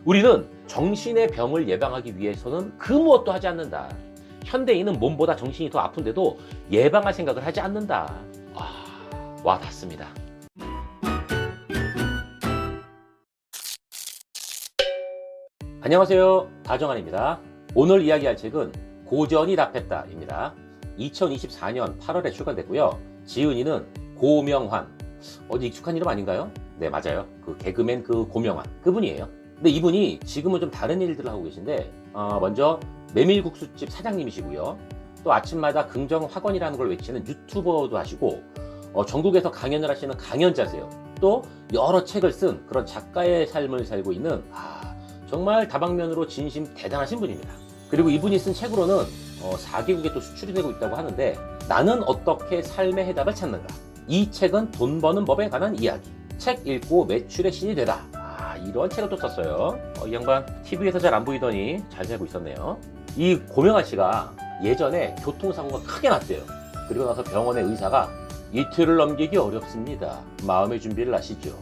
우리는 정신의 병을 예방하기 위해서는 그 무엇도 하지 않는다. 현대인은 몸보다 정신이 더 아픈데도 예방할 생각을 하지 않는다. 와 닿습니다. 안녕하세요, 다정환입니다. 오늘 이야기할 책은 고전이 답했다입니다. 2024년 8월에 출간됐고요. 지은이는 고명환. 어디 익숙한 이름 아닌가요? 네, 맞아요. 그 개그맨 그 고명환 그분이에요. 근데 이분이 지금은 좀 다른 일들을 하고 계신데 먼저 메밀국수집 사장님이시고요. 또 아침마다 긍정학원이라는 걸 외치는 유튜버도 하시고 전국에서 강연을 하시는 강연자세요. 또 여러 책을 쓴 그런 작가의 삶을 살고 있는 정말 다방면으로 진심 대단하신 분입니다. 그리고 이분이 쓴 책으로는 4개국에 또 수출이 되고 있다고 하는데, 나는 어떻게 삶의 해답을 찾는가? 이 책은 돈 버는 법에 관한 이야기. 책 읽고 매출의 신이 되다. 이런 책을 또 썼어요. 이 양반 TV에서 잘 안 보이더니 잘 살고 있었네요. 이 고명환 씨가 예전에 교통사고가 크게 났대요. 그리고 나서 병원의 의사가 이틀을 넘기기 어렵습니다. 마음의 준비를 하시죠.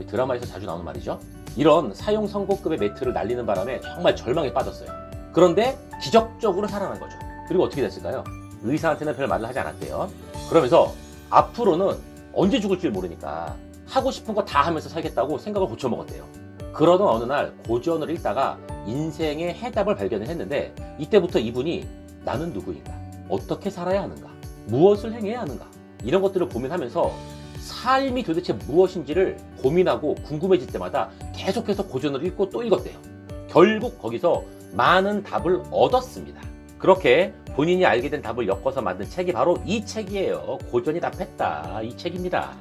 드라마에서 자주 나오는 말이죠. 이런 사형 선고급의 매트를 날리는 바람에 정말 절망에 빠졌어요. 그런데 기적적으로 살아난 거죠. 그리고 어떻게 됐을까요? 의사한테는 별 말을 하지 않았대요. 그러면서 앞으로는 언제 죽을지 모르니까 하고 싶은 거 다 하면서 살겠다고 생각을 고쳐먹었대요. 그러던 어느 날 고전을 읽다가 인생의 해답을 발견을 했는데, 이때부터 이분이 나는 누구인가? 어떻게 살아야 하는가? 무엇을 행해야 하는가? 이런 것들을 고민하면서 삶이 도대체 무엇인지를 고민하고 궁금해질 때마다 계속해서 고전을 읽고 또 읽었대요. 결국 거기서 많은 답을 얻었습니다. 그렇게 본인이 알게 된 답을 엮어서 만든 책이 바로 이 책이에요. 고전이 답했다. 이 책입니다.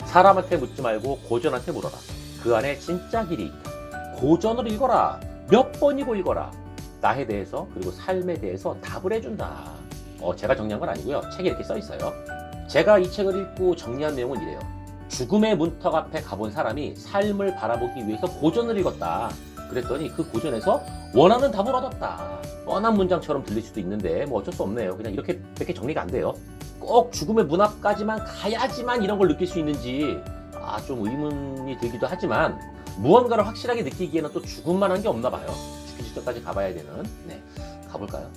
사람한테 묻지 말고 고전한테 물어라. 그 안에 진짜 길이 있다. 고전을 읽어라. 몇 번이고 읽어라. 나에 대해서 그리고 삶에 대해서 답을 해준다. 제가 정리한 건 아니고요. 책에 이렇게 써 있어요. 제가 이 책을 읽고 정리한 내용은 이래요. 죽음의 문턱 앞에 가본 사람이 삶을 바라보기 위해서 고전을 읽었다. 그랬더니 그 고전에서 원하는 답을 얻었다. 뻔한 문장처럼 들릴 수도 있는데 뭐 어쩔 수 없네요. 그냥 이렇게 정리가 안 돼요. 꼭 죽음의 문 앞까지만 가야지만 이런 걸 느낄 수 있는지 좀 의문이 들기도 하지만, 무언가를 확실하게 느끼기에는 또 죽음만한 게 없나 봐요. 죽기 직전까지 가봐야 되는. 네, 가볼까요?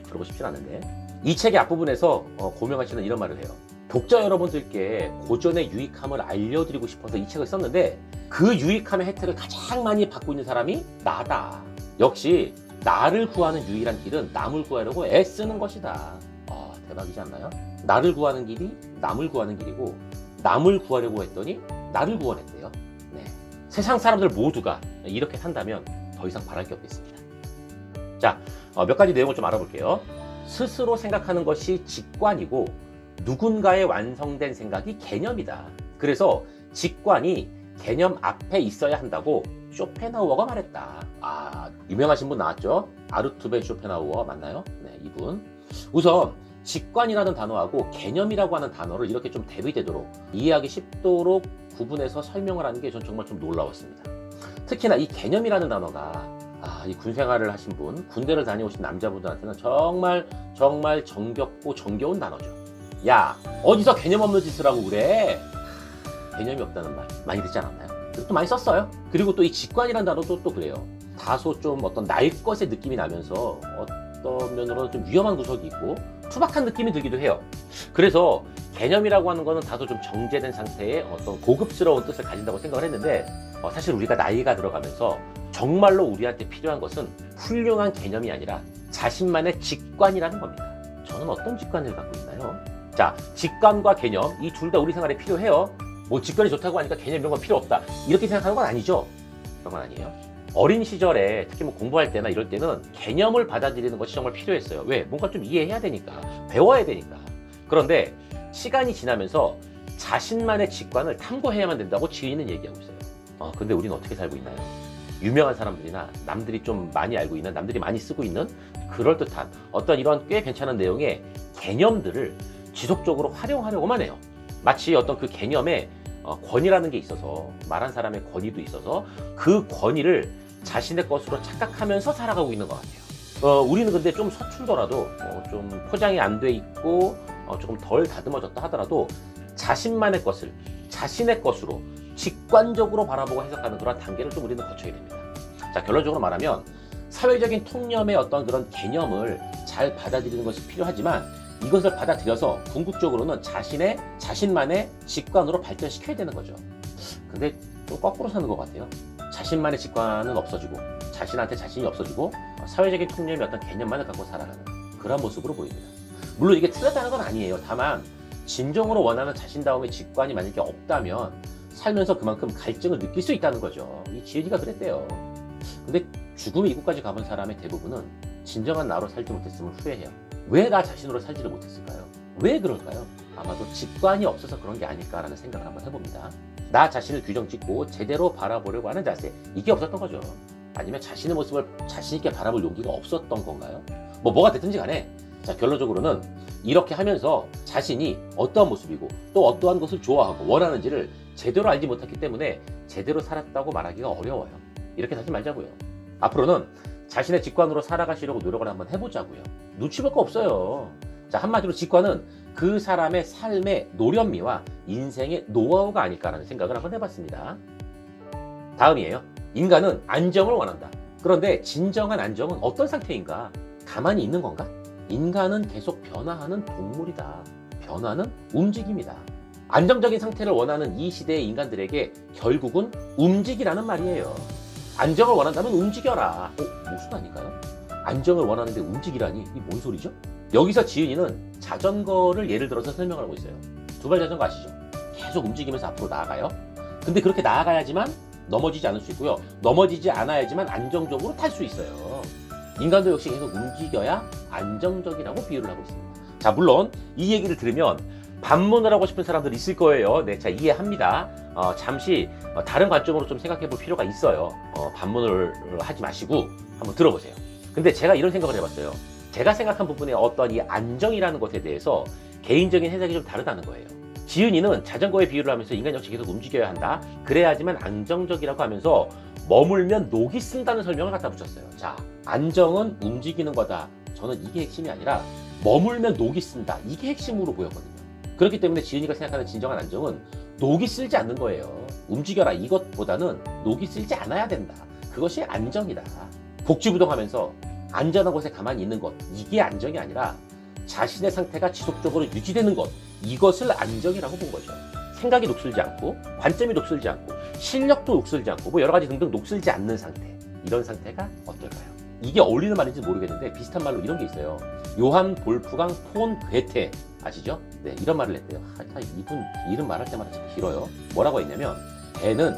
그러고 싶진 않은데. 이 책의 앞부분에서 고명환 씨는 이런 말을 해요. 독자 여러분들께 고전의 유익함을 알려드리고 싶어서 이 책을 썼는데, 그 유익함의 혜택을 가장 많이 받고 있는 사람이 나다. 역시 나를 구하는 유일한 길은 남을 구하려고 애쓰는 것이다. 대박이지 않나요? 나를 구하는 길이 남을 구하는 길이고, 남을 구하려고 했더니 나를 구원했대요. 네. 세상 사람들 모두가 이렇게 산다면 더 이상 바랄 게 없겠습니다. 자, 몇 가지 내용을 좀 알아볼게요. 스스로 생각하는 것이 직관이고, 누군가의 완성된 생각이 개념이다. 그래서 직관이 개념 앞에 있어야 한다고 쇼펜하우어가 말했다. 유명하신 분 나왔죠? 아르투베 쇼펜하우어 맞나요? 네, 이분. 우선 직관이라는 단어하고 개념이라고 하는 단어를 이렇게 좀 대비되도록, 이해하기 쉽도록 구분해서 설명을 하는 게 전 정말 좀 놀라웠습니다. 특히나 이 개념이라는 단어가 이 군생활을 하신 분, 군대를 다녀오신 남자분들한테는 정말 정겹고 정겨운 단어죠. 야, 어디서 개념 없는 짓을 하고 그래? 개념이 없다는 말 많이 듣지 않았나요? 그리고 또 많이 썼어요. 그리고 또 이 직관이라는 단어도 또 그래요. 다소 좀 어떤 날 것의 느낌이 나면서 어떤 면으로는 좀 위험한 구석이 있고 투박한 느낌이 들기도 해요. 그래서 개념이라고 하는 거는 다소 좀 정제된 상태의 어떤 고급스러운 뜻을 가진다고 생각을 했는데, 사실 우리가 나이가 들어가면서 정말로 우리한테 필요한 것은 훌륭한 개념이 아니라 자신만의 직관이라는 겁니다. 저는 어떤 직관을 갖고 있나요? 자, 직관과 개념, 이 둘 다 우리 생활에 필요해요. 뭐 직관이 좋다고 하니까 개념 이런 건 필요 없다, 이렇게 생각하는 건 아니죠. 그런 건 아니에요. 어린 시절에 특히 뭐 공부할 때나 이럴 때는 개념을 받아들이는 것이 정말 필요했어요. 왜? 뭔가 좀 이해해야 되니까, 배워야 되니까. 그런데 시간이 지나면서 자신만의 직관을 탐구해야만 된다고 지인은 얘기하고 있어요. 근데 우리는 어떻게 살고 있나요? 유명한 사람들이나 남들이 좀 많이 알고 있는, 남들이 많이 쓰고 있는 그럴듯한 어떤 이런 꽤 괜찮은 내용의 개념들을 지속적으로 활용하려고만 해요. 마치 어떤 그 개념에 권위라는 게 있어서, 말한 사람의 권위도 있어서 그 권위를 자신의 것으로 착각하면서 살아가고 있는 것 같아요. 우리는 근데 좀 서툴더라도 좀 포장이 안 돼 있고 조금 덜 다듬어졌다 하더라도 자신만의 것을 자신의 것으로 직관적으로 바라보고 해석하는 그런 단계를 좀 우리는 거쳐야 됩니다. 자, 결론적으로 말하면 사회적인 통념의 어떤 그런 개념을 잘 받아들이는 것이 필요하지만 이것을 받아들여서 궁극적으로는 자신만의 직관으로 발전시켜야 되는 거죠. 근데 또 거꾸로 사는 것 같아요. 자신만의 직관은 없어지고 자신한테 자신이 없어지고 사회적인 통념의 어떤 개념만을 갖고 살아가는 그런 모습으로 보입니다. 물론 이게 틀렸다는 건 아니에요. 다만 진정으로 원하는 자신다움의 직관이 만약에 없다면 살면서 그만큼 갈증을 느낄 수 있다는 거죠. 이 지은이가 그랬대요. 근데 죽음의 이곳까지 가본 사람의 대부분은 진정한 나로 살지 못했음을 후회해요. 왜 나 자신으로 살지를 못했을까요? 왜 그럴까요? 아마도 직관이 없어서 그런 게 아닐까라는 생각을 한번 해봅니다. 나 자신을 규정 짓고 제대로 바라보려고 하는 자세, 이게 없었던 거죠. 아니면 자신의 모습을 자신 있게 바라볼 용기가 없었던 건가요? 뭐가 됐든지 간에 자, 결론적으로는 이렇게 하면서 자신이 어떠한 모습이고 또 어떠한 것을 좋아하고 원하는지를 제대로 알지 못했기 때문에 제대로 살았다고 말하기가 어려워요. 이렇게 살지 말자고요. 앞으로는 자신의 직관으로 살아가시려고 노력을 한번 해보자고요. 눈치 볼 거 없어요. 자, 한마디로 직관은 그 사람의 삶의 노련미와 인생의 노하우가 아닐까라는 생각을 한번 해봤습니다. 다음이에요. 인간은 안정을 원한다. 그런데 진정한 안정은 어떤 상태인가? 가만히 있는 건가? 인간은 계속 변화하는 동물이다. 변화는 움직임이다. 안정적인 상태를 원하는 이 시대의 인간들에게 결국은 움직이라는 말이에요. 안정을 원한다면 움직여라. 무슨 아닐까요? 안정을 원하는데 움직이라니 이게 뭔 소리죠? 여기서 지은이는 자전거를 예를 들어서 설명을 하고 있어요. 두발 자전거 아시죠? 계속 움직이면서 앞으로 나아가요. 근데 그렇게 나아가야지만 넘어지지 않을 수 있고요. 넘어지지 않아야지만 안정적으로 탈 수 있어요. 인간도 역시 계속 움직여야 안정적이라고 비유를 하고 있습니다. 자, 물론 이 얘기를 들으면 반문을 하고 싶은 사람들이 있을 거예요. 네, 자, 이해합니다. 잠시 다른 관점으로 좀 생각해 볼 필요가 있어요. 반문을 하지 마시고 한번 들어보세요. 근데 제가 이런 생각을 해봤어요. 제가 생각한 부분에 어떤 이 안정이라는 것에 대해서 개인적인 해석이 좀 다르다는 거예요. 지은이는 자전거에 비유를 하면서 인간 역시 계속 움직여야 한다. 그래야지만 안정적이라고 하면서 머물면 녹이 쓴다는 설명을 갖다 붙였어요. 자, 안정은 움직이는 거다. 저는 이게 핵심이 아니라 머물면 녹이 쓴다. 이게 핵심으로 보였거든요. 그렇기 때문에 지은이가 생각하는 진정한 안정은 녹이 쓸지 않는 거예요. 움직여라 이것보다는 녹이 쓸지 않아야 된다. 그것이 안정이다. 복지부동하면서 안전한 곳에 가만히 있는 것, 이게 안정이 아니라 자신의 상태가 지속적으로 유지되는 것, 이것을 안정이라고 본 거죠. 생각이 녹슬지 않고 관점이 녹슬지 않고 실력도 녹슬지 않고 여러 가지 등등 녹슬지 않는 상태, 이런 상태가 어떨까요? 이게 어울리는 말인지 모르겠는데 비슷한 말로 이런 게 있어요. 요한 볼프강 폰 괴테 아시죠? 네, 이런 말을 했대요. 이분 이름 말할 때마다 참 길어요. 뭐라고 했냐면 배는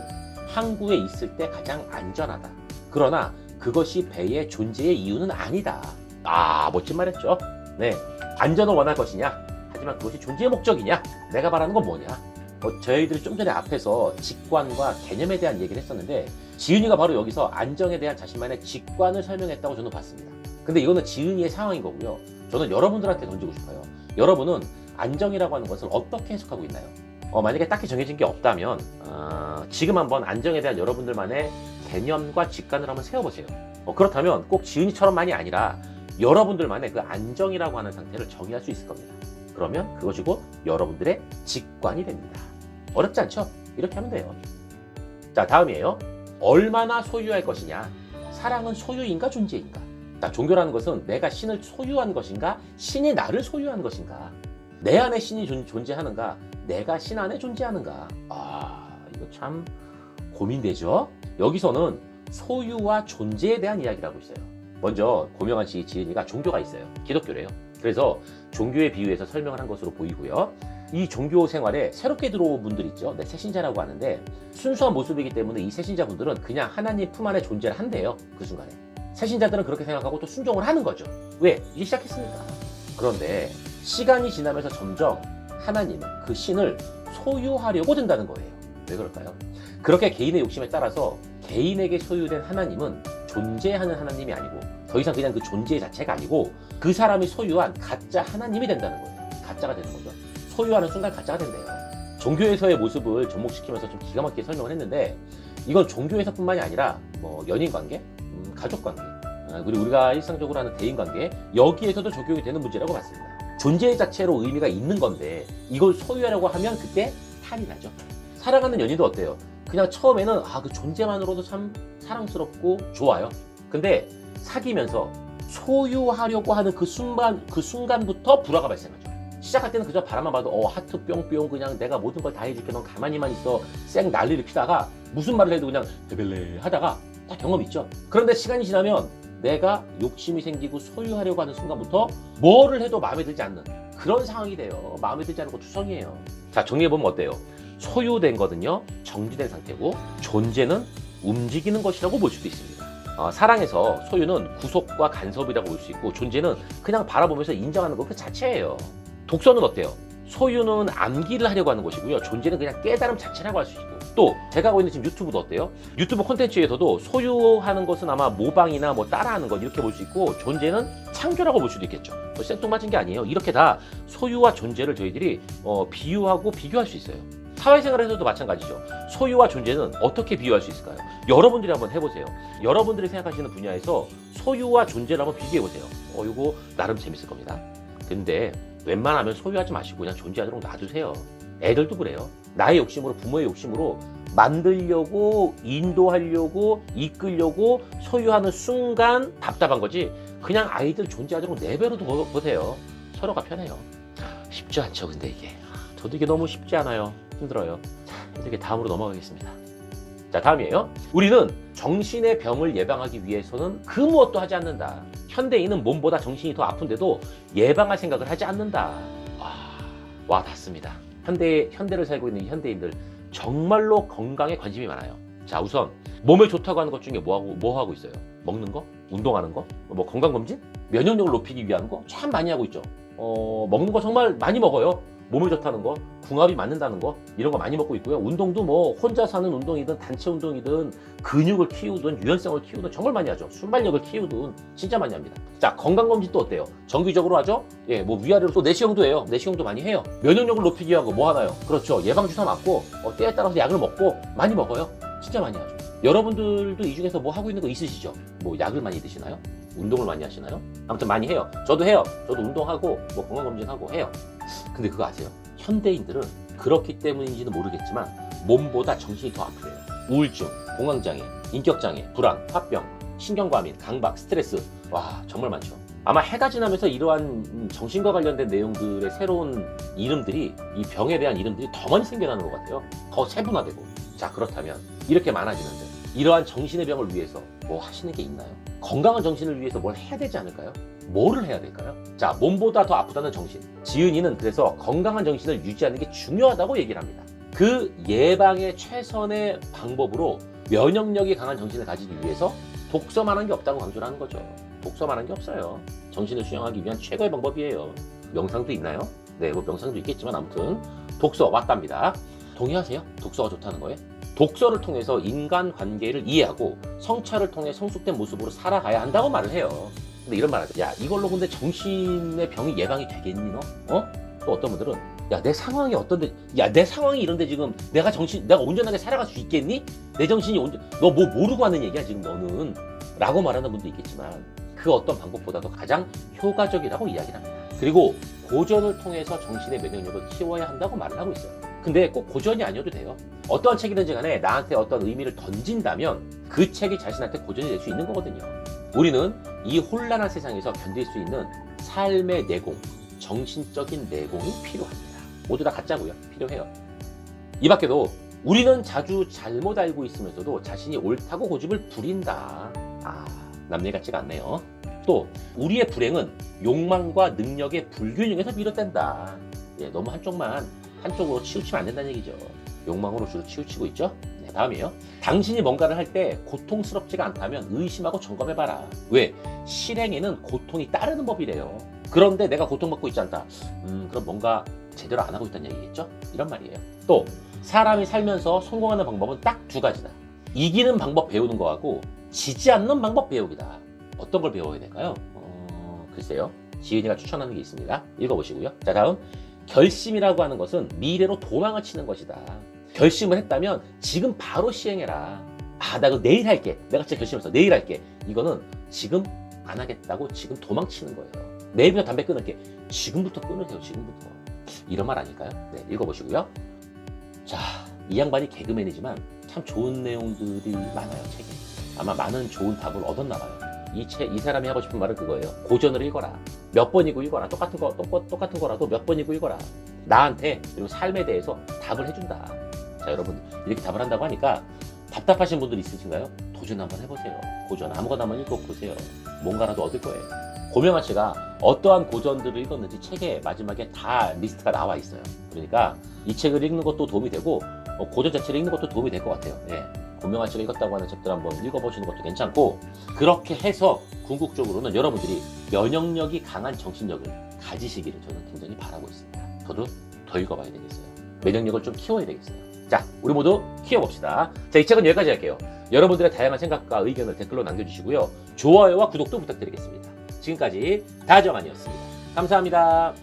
항구에 있을 때 가장 안전하다. 그러나 그것이 배의 존재의 이유는 아니다. 멋진 말 했죠? 네, 안전을 원할 것이냐? 하지만 그것이 존재의 목적이냐? 내가 말하는 건 뭐냐? 저희들이 좀 전에 앞에서 직관과 개념에 대한 얘기를 했었는데 지은이가 바로 여기서 안정에 대한 자신만의 직관을 설명했다고 저는 봤습니다. 근데 이거는 지은이의 상황인 거고요. 저는 여러분들한테 던지고 싶어요. 여러분은 안정이라고 하는 것을 어떻게 해석하고 있나요? 만약에 딱히 정해진 게 없다면 지금 한번 안정에 대한 여러분들만의 개념과 직관을 한번 세워보세요. 그렇다면 꼭 지은이처럼만이 아니라 여러분들만의 그 안정이라고 하는 상태를 정의할 수 있을 겁니다. 그러면 그것이 곧 여러분들의 직관이 됩니다. 어렵지 않죠? 이렇게 하면 돼요. 자, 다음이에요. 얼마나 소유할 것이냐? 사랑은 소유인가 존재인가? 자, 종교라는 것은 내가 신을 소유한 것인가? 신이 나를 소유한 것인가? 내 안에 신이 존재하는가? 내가 신 안에 존재하는가? 이거 참 고민되죠? 여기서는 소유와 존재에 대한 이야기를 하고 있어요. 먼저 고명한 씨 지은이가 종교가 있어요. 기독교래요. 그래서 종교에 비유해서 설명을 한 것으로 보이고요. 이 종교 생활에 새롭게 들어온 분들 있죠. 네, 새신자라고 하는데 순수한 모습이기 때문에 이 새신자분들은 그냥 하나님 품 안에 존재를 한대요. 그 순간에. 새신자들은 그렇게 생각하고 또 순종을 하는 거죠. 왜? 이제 시작했으니까. 그런데 시간이 지나면서 점점 하나님은 그 신을 소유하려고 든다는 거예요. 왜 그럴까요? 그렇게 개인의 욕심에 따라서 개인에게 소유된 하나님은 존재하는 하나님이 아니고 더 이상 그냥 그 존재 자체가 아니고 그 사람이 소유한 가짜 하나님이 된다는 거예요. 가짜가 되는 거죠. 소유하는 순간 가짜가 된대요. 종교에서의 모습을 접목시키면서 좀 기가 막히게 설명을 했는데 이건 종교에서뿐만이 아니라 연인관계, 가족관계, 그리고 우리가 일상적으로 하는 대인관계, 여기에서도 적용이 되는 문제라고 봤습니다. 존재 자체로 의미가 있는 건데 이걸 소유하려고 하면 그때 탈이 나죠. 사랑하는 연인도 어때요? 그냥 처음에는 그 존재만으로도 참 사랑스럽고 좋아요. 근데 사귀면서 소유하려고 하는 그 순간부터 불화가 발생하죠. 시작할 때는 그저 바람만 봐도 하트 뿅뿅 그냥 내가 모든 걸 다 해줄게 넌 가만히만 있어 쌩 난리를 피다가 무슨 말을 해도 그냥 베벨레 하다가 다 경험 있죠. 그런데 시간이 지나면 내가 욕심이 생기고 소유하려고 하는 순간부터 뭐를 해도 마음에 들지 않는 그런 상황이 돼요. 마음에 들지 않는 거 투성이에요. 자, 정리해보면 어때요? 소유된 거는요 정지된 상태고 존재는 움직이는 것이라고 볼 수도 있습니다. 사랑에서 소유는 구속과 간섭이라고 볼 수 있고 존재는 그냥 바라보면서 인정하는 것 그 자체예요. 독서는 어때요? 소유는 암기를 하려고 하는 것이고요. 존재는 그냥 깨달음 자체라고 할 수 있고 또 제가 하고 있는 지금 유튜브도 어때요? 유튜브 콘텐츠에서도 소유하는 것은 아마 모방이나 뭐 따라하는 것 이렇게 볼 수 있고 존재는 창조라고 볼 수도 있겠죠. 생뚱맞은 게 아니에요. 이렇게 다 소유와 존재를 저희들이 비유하고 비교할 수 있어요. 사회생활에서도 마찬가지죠. 소유와 존재는 어떻게 비유할 수 있을까요? 여러분들이 한번 해보세요. 여러분들이 생각하시는 분야에서 소유와 존재를 한번 비교해보세요. 이거 나름 재밌을 겁니다. 근데 웬만하면 소유하지 마시고 그냥 존재하도록 놔두세요. 애들도 그래요. 나의 욕심으로 부모의 욕심으로 만들려고 인도하려고 이끌려고 소유하는 순간 답답한 거지 그냥 아이들 존재하도록 내버려 보세요. 서로가 편해요. 쉽지 않죠 근데 이게 저도 이게 너무 쉽지 않아요. 힘들어요. 자, 이렇게 다음으로 넘어가겠습니다. 자, 다음이에요. 우리는 정신의 병을 예방하기 위해서는 그 무엇도 하지 않는다. 현대인은 몸보다 정신이 더 아픈데도 예방할 생각을 하지 않는다. 와 닿습니다. 현대를 살고 있는 이 현대인들 정말로 건강에 관심이 많아요. 자, 우선 몸에 좋다고 하는 것 중에 뭐 하고 있어요? 먹는 거? 운동하는 거? 뭐 건강검진? 면역력을 높이기 위한 거? 참 많이 하고 있죠. 먹는 거 정말 많이 먹어요. 몸에 좋다는 거, 궁합이 맞는다는 거 이런 거 많이 먹고 있고요. 운동도 뭐 혼자 사는 운동이든 단체 운동이든 근육을 키우든 유연성을 키우든 정말 많이 하죠. 순발력을 키우든 진짜 많이 합니다. 자, 건강검진 또 어때요? 정기적으로 하죠? 예, 뭐 위아래로 또 내시경도 해요. 내시경도 많이 해요. 면역력을 높이기 위한 거 뭐 하나요? 그렇죠. 예방주사 맞고 때에 따라서 약을 먹고 많이 먹어요. 진짜 많이 하죠. 여러분들도 이 중에서 뭐 하고 있는 거 있으시죠? 뭐 약을 많이 드시나요? 운동을 많이 하시나요? 아무튼 많이 해요. 저도 해요. 저도 운동하고 뭐 건강검진하고 해요. 근데 그거 아세요? 현대인들은 그렇기 때문인지는 모르겠지만 몸보다 정신이 더 아프래요. 우울증, 공황장애, 인격장애, 불안, 화병, 신경과민, 강박, 스트레스 와 정말 많죠. 아마 해가 지나면서 이러한 정신과 관련된 내용들의 새로운 이름들이 이 병에 대한 이름들이 더 많이 생겨나는 것 같아요. 더 세분화되고. 자, 그렇다면 이렇게 많아지는데 이러한 정신의 병을 위해서 뭐 하시는 게 있나요? 건강한 정신을 위해서 뭘 해야 되지 않을까요? 뭐를 해야 될까요? 자, 몸보다 더 아프다는 정신. 지은이는 그래서 건강한 정신을 유지하는 게 중요하다고 얘기를 합니다. 그 예방의 최선의 방법으로 면역력이 강한 정신을 가지기 위해서 독서만 한 게 없다고 강조를 하는 거죠. 독서만 한 게 없어요. 정신을 수양하기 위한 최고의 방법이에요. 명상도 있나요? 네, 뭐 명상도 있겠지만 아무튼 독서 왔답니다. 동의하세요? 독서가 좋다는 거예요? 독서를 통해서 인간관계를 이해하고 성찰을 통해 성숙된 모습으로 살아가야 한다고 말을 해요. 근데 이런 말 하죠. 야, 이걸로 근데 정신의 병이 예방이 되겠니 너? 또 어떤 분들은 야, 내 상황이 어떤데, 야, 내 상황이 이런데 지금 내가 온전하게 살아갈 수 있겠니? 내 정신이 너 뭐 모르고 하는 얘기야 지금 너는 라고 말하는 분도 있겠지만 그 어떤 방법보다도 가장 효과적이라고 이야기를 합니다. 그리고 고전을 통해서 정신의 면역력을 키워야 한다고 말을 하고 있어요. 근데 꼭 고전이 아니어도 돼요. 어떠한 책이든지 간에 나한테 어떤 의미를 던진다면 그 책이 자신한테 고전이 될 수 있는 거거든요. 우리는 이 혼란한 세상에서 견딜 수 있는 삶의 내공, 정신적인 내공이 필요합니다. 모두 다 가짜고요. 필요해요. 이 밖에도 우리는 자주 잘못 알고 있으면서도 자신이 옳다고 고집을 부린다. 남일 같지가 않네요. 또 우리의 불행은 욕망과 능력의 불균형에서 비롯된다. 예, 너무 한쪽으로 치우치면 안 된다는 얘기죠. 욕망으로 주로 치우치고 있죠. 네, 다음이에요. 당신이 뭔가를 할 때 고통스럽지가 않다면 의심하고 점검해봐라. 왜? 실행에는 고통이 따르는 법이래요. 그런데 내가 고통받고 있지 않다. 그럼 뭔가 제대로 안 하고 있다는 얘기겠죠? 이런 말이에요. 또 사람이 살면서 성공하는 방법은 딱 두 가지다. 이기는 방법 배우는 거하고 지지 않는 방법 배우기다. 어떤 걸 배워야 될까요? 글쎄요. 지은이가 추천하는 게 있습니다. 읽어보시고요. 자, 다음. 결심이라고 하는 것은 미래로 도망을 치는 것이다. 결심을 했다면 지금 바로 시행해라. 나 그거 내일 할게. 내가 진짜 결심했어. 내일 할게. 이거는 지금 안 하겠다고 지금 도망치는 거예요. 내일부터 담배 끊을게. 지금부터 끊으세요. 이런 말 아닐까요? 네, 읽어보시고요. 자, 이 양반이 개그맨이지만 참 좋은 내용들이 많아요, 책에. 아마 많은 좋은 답을 얻었나 봐요. 이 사람이 하고 싶은 말은 그거예요. 고전을 읽어라. 몇 번이고 읽어라. 똑같은 거라도 몇 번이고 읽어라. 나한테 그리고 삶에 대해서 답을 해준다. 자, 여러분 이렇게 답을 한다고 하니까 답답하신 분들 있으신가요? 도전 한번 해보세요. 고전 아무거나 한번 읽어보세요. 뭔가라도 얻을 거예요. 고명환 씨가 어떠한 고전들을 읽었는지 책에 마지막에 다 리스트가 나와 있어요. 그러니까 이 책을 읽는 것도 도움이 되고 고전 자체를 읽는 것도 도움이 될 것 같아요. 예. 고명환 씨가 읽었다고 하는 책들 한번 읽어보시는 것도 괜찮고, 그렇게 해서 궁극적으로는 여러분들이 면역력이 강한 정신력을 가지시기를 저는 굉장히 바라고 있습니다. 저도 더 읽어봐야 되겠어요. 면역력을 좀 키워야 되겠어요. 자, 우리 모두 키워봅시다. 자, 이 책은 여기까지 할게요. 여러분들의 다양한 생각과 의견을 댓글로 남겨주시고요. 좋아요와 구독도 부탁드리겠습니다. 지금까지 다정한이었습니다. 감사합니다.